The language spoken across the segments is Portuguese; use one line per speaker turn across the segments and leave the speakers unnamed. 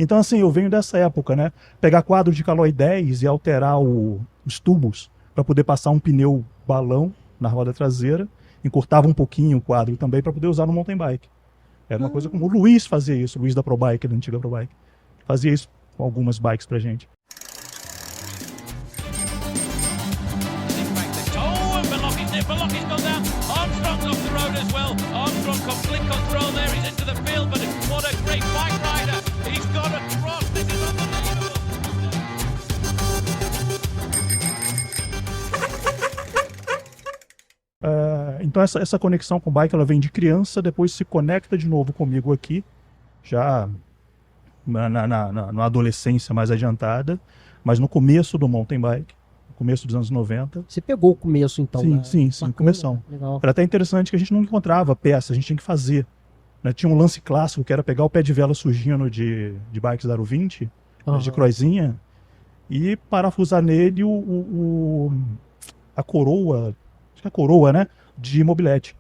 Então, assim, eu venho dessa época, né? Pegar quadro de Caloi 10 e alterar os tubos para poder passar um pneu balão na roda traseira, encurtava um pouquinho o quadro também para poder usar no mountain bike. Era uma coisa como o Luiz fazia isso, o Luiz da ProBike, da antiga ProBike. Fazia isso com algumas bikes pra gente.
Beloki's gone down. Armstrong's off the road as well. Armstrong complete control there. He's into the field, but what a great bike rider. He's got across. This is unbelievable.
Então essa conexão com o bike, ela vem de criança, depois se conecta de novo comigo aqui, já na adolescência mais adiantada, mas no começo do mountain bike. Começo dos anos 90.
Você pegou o começo, então?
Sim, começão. Legal. Era até interessante que a gente não encontrava peça, a gente tinha que fazer. Né? Tinha um lance clássico que era pegar o pé de vela sujino de bikes da Aro 20, de croizinha, e parafusar nele a coroa, acho que a coroa, né, de mobilete.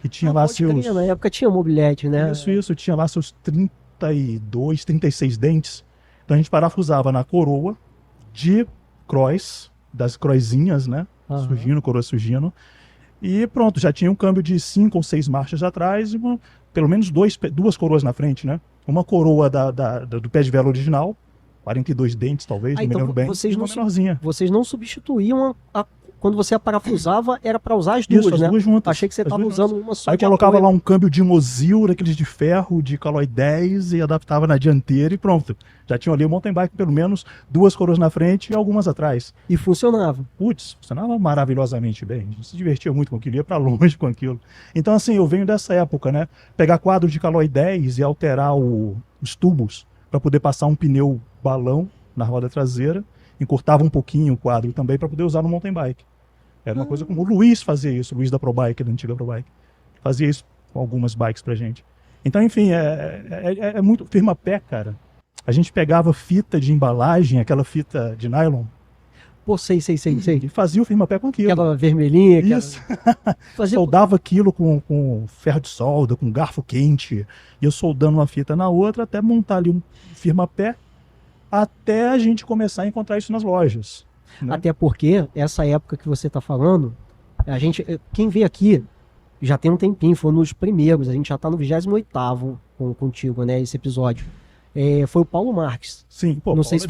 Que tinha lá seus...
Na época tinha mobilete, né?
Isso, tinha lá seus 32, 36 dentes. Então a gente parafusava na coroa de cross, das croizinhas, né? Sugino, coroa sugino. E pronto, já tinha um câmbio de 5 ou 6 marchas atrás e pelo menos duas coroas na frente, né? Uma coroa do pé de vela original, 42 dentes talvez, não me lembro bem,
vocês
uma menorzinha.
Vocês não substituíam quando você parafusava, era para usar as duas,
isso,
né?
As duas juntas.
Achei que você estava usando uma só.
Aí colocava lá um câmbio de Mosil, daqueles de ferro, de Caloi 10 e adaptava na dianteira e pronto. Já tinha ali o mountain bike, pelo menos 2 coroas na frente e algumas atrás.
E funcionava.
Putz, funcionava maravilhosamente bem. A gente se divertia muito com aquilo, ia pra longe com aquilo. Então, assim, eu venho dessa época, né? Pegar quadro de Caloi 10 e alterar os tubos para poder passar um pneu balão na roda traseira, encurtava um pouquinho o quadro também para poder usar no mountain bike. Era uma coisa como o Luiz fazia isso, o Luiz da ProBike, da antiga ProBike. Fazia isso com algumas bikes pra gente. Então, enfim, é muito firma-pé, cara. A gente pegava fita de embalagem, aquela fita de nylon.
Pô, sei.
E fazia o firma-pé com aquilo.
Aquela vermelhinha.
Isso. Soldava aquilo com ferro de solda, com garfo quente. E eu soldando uma fita na outra até montar ali um firma-pé, até a gente começar a encontrar isso nas lojas. Né?
Até porque, essa época que você está falando, quem veio aqui já tem um tempinho, foi nos primeiros, a gente já está no 28º contigo, né, esse episódio. Foi o Paulo Marques.
Sim, pô,
não sei se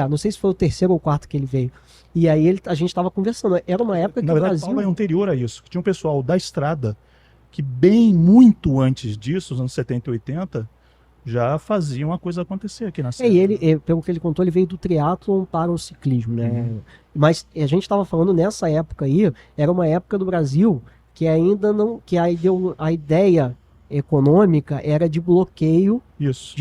não sei se foi o 3º ou 4º que ele veio. E aí a gente estava conversando, era uma época que
na verdade, o Paulo é anterior a isso, tinha um pessoal da estrada que muito antes disso, nos anos 70 e 80, já fazia uma coisa acontecer aqui na Serra.
E ele, pelo que ele contou, ele veio do triatlon para o ciclismo, né? Mas a gente estava falando nessa época aí, era uma época do Brasil que ainda não, que a ideia econômica era de bloqueio
isso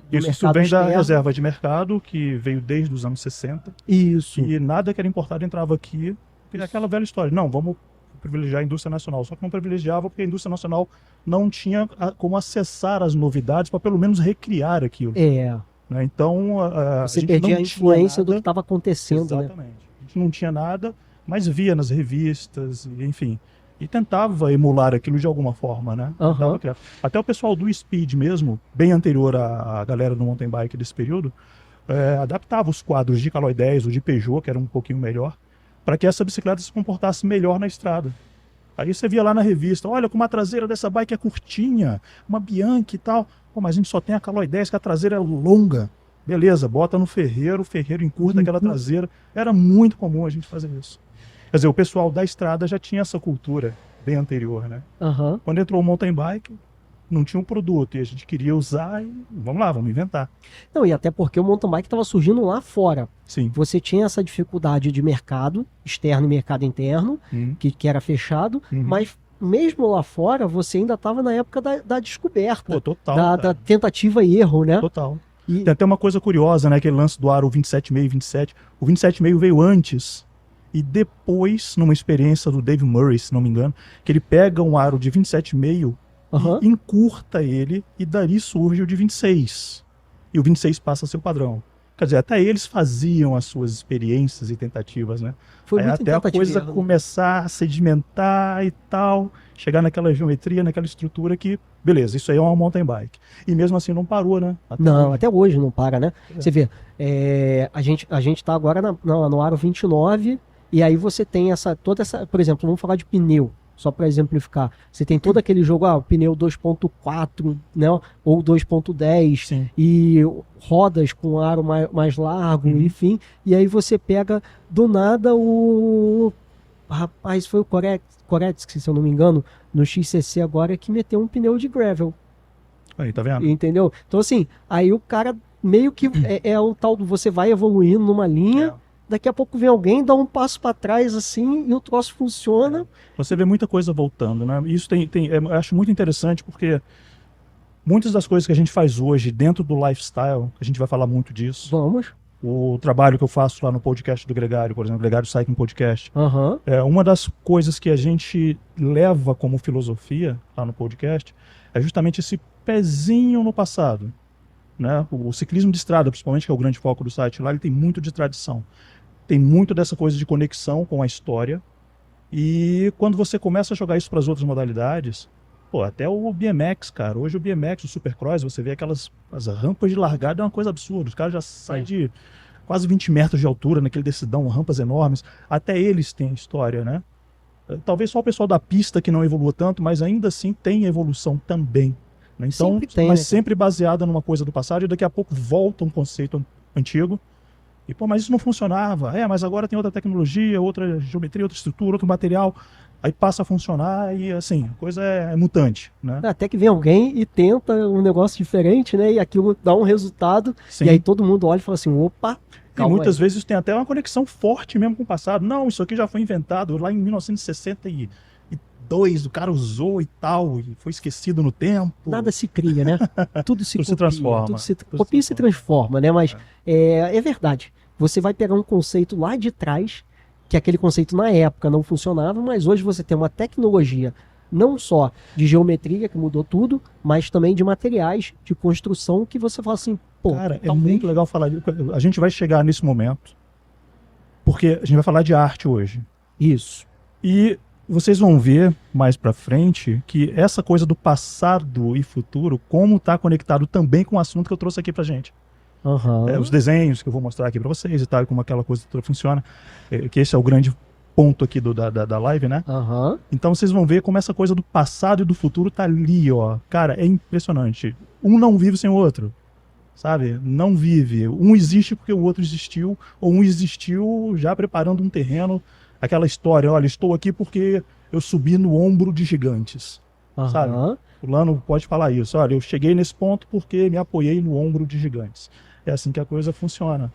mercado
vem da reserva de mercado, que veio desde os anos 60.
Isso.
E nada que era importado entrava aqui. E aquela velha história, não, vamos privilegiar a indústria nacional. Só que não privilegiava porque a indústria nacional não tinha como acessar as novidades para pelo menos recriar aquilo. Né? Então,
você perdia a influência do que estava acontecendo.
Exatamente. Né? A gente não tinha nada, mas via nas revistas, enfim. E tentava emular aquilo de alguma forma, né? Até o pessoal do Speed mesmo, bem anterior à galera do mountain bike desse período, adaptava os quadros de Caloi 10 ou de Peugeot, que era um pouquinho melhor, para que essa bicicleta se comportasse melhor na estrada. Aí você via lá na revista, olha como a traseira dessa bike é curtinha, uma Bianchi e tal. Pô, mas a gente só tem a Caloi 10, que a traseira é longa. Beleza, bota no ferreiro, o ferreiro encurta aquela traseira. Era muito comum a gente fazer isso. Quer dizer, o pessoal da estrada já tinha essa cultura bem anterior, né? Quando entrou o mountain bike, não tinha um produto e a gente queria usar e vamos lá, vamos inventar.
Não, e até porque o mountain bike estava surgindo lá fora.
Sim.
Você tinha essa dificuldade de mercado externo e mercado interno, que era fechado, mas mesmo lá fora você ainda estava na época da descoberta.
Pô, total,
da tentativa e erro, né?
Total. Tem até uma coisa curiosa, né? Aquele lance do aro 27,5 e 27. O 27,5 veio antes. E depois, numa experiência do Dave Murray, se não me engano, que ele pega um aro de 27,5 e encurta ele, e dali surge o de 26. E o 26 passa a ser o padrão. Quer dizer, até eles faziam as suas experiências e tentativas, né?
Foi
Aí
muito
até a coisa
né?
começar a sedimentar e tal, chegar naquela geometria, naquela estrutura que, beleza, isso aí é uma mountain bike. E mesmo assim não parou, né?
Não,
hoje.
até hoje não para, né? Você vê, a gente tá agora no aro 29, e aí você tem toda essa, por exemplo, vamos falar de pneu, só para exemplificar. Você tem todo aquele jogo, o pneu 2.4, né, ou 2.10,
Sim.
e rodas com aro mais largo, enfim, e aí você pega do nada rapaz, foi o Koretsky, se eu não me engano, no XCC agora, que meteu um pneu de gravel.
Aí, tá vendo?
Entendeu? Então, assim, aí o cara meio que é o tal do você vai evoluindo numa linha, daqui a pouco vem alguém, dá um passo para trás, assim, e o troço funciona.
Você vê muita coisa voltando, né? Isso eu acho muito interessante porque muitas das coisas que a gente faz hoje dentro do lifestyle, a gente vai falar muito disso.
Vamos.
O trabalho que eu faço lá no podcast do Gregário, por exemplo, Gregário Cycling Podcast,
Uhum.
uma das coisas que a gente leva como filosofia lá no podcast é justamente esse pezinho no passado, né? O ciclismo de estrada, principalmente, que é o grande foco do site lá, ele tem muito de tradição. Tem muito dessa coisa de conexão com a história. E quando você começa a jogar isso para as outras modalidades, pô, até o BMX, cara. Hoje o BMX, o Supercross, você vê as rampas de largada, é uma coisa absurda. Os caras já saem de quase 20 metros de altura naquele decidão, rampas enormes. Até eles têm história, né? Talvez só o pessoal da pista que não evoluiu tanto, mas ainda assim tem evolução também. Né? Então,
Sempre tem,
mas
né?
sempre baseada numa coisa do passado e daqui a pouco volta um conceito antigo. E, pô, mas isso não funcionava. Mas agora tem outra tecnologia, outra geometria, outra estrutura, outro material. Aí passa a funcionar e, assim, a coisa é mutante, né?
Até que vem alguém e tenta um negócio diferente, né? E aquilo dá um resultado.
Sim.
E aí todo mundo olha e fala assim, opa,
E muitas vezes tem até uma conexão forte mesmo com o passado. Não, isso aqui já foi inventado lá em 1962, o cara usou e tal, e foi esquecido no tempo.
Nada se cria, né? Tudo se
Tudo se transforma.
Tudo se copia e se transforma, né? Mas é verdade. Você vai pegar um conceito lá de trás, que aquele conceito na época não funcionava, mas hoje você tem uma tecnologia não só de geometria, que mudou tudo, mas também de materiais, de construção, que você fala assim, pô...
Cara, é muito legal falar disso. A gente vai chegar nesse momento, porque a gente vai falar de arte hoje.
Isso.
E vocês vão ver mais pra frente que essa coisa do passado e futuro, como tá conectado também com o assunto que eu trouxe aqui pra gente.
Uhum.
Os desenhos que eu vou mostrar aqui pra vocês e tal, e como aquela coisa toda funciona. Que esse é o grande ponto aqui da live, né?
Uhum.
Então vocês vão ver como essa coisa do passado e do futuro tá ali, ó. Cara, é impressionante. Um não vive sem o outro, sabe? Não vive. Um existe porque o outro existiu, ou um existiu já preparando um terreno. Aquela história, olha, estou aqui porque eu subi no ombro de gigantes, sabe? O Lano pode falar isso. Olha, eu cheguei nesse ponto porque me apoiei no ombro de gigantes. É assim que a coisa funciona.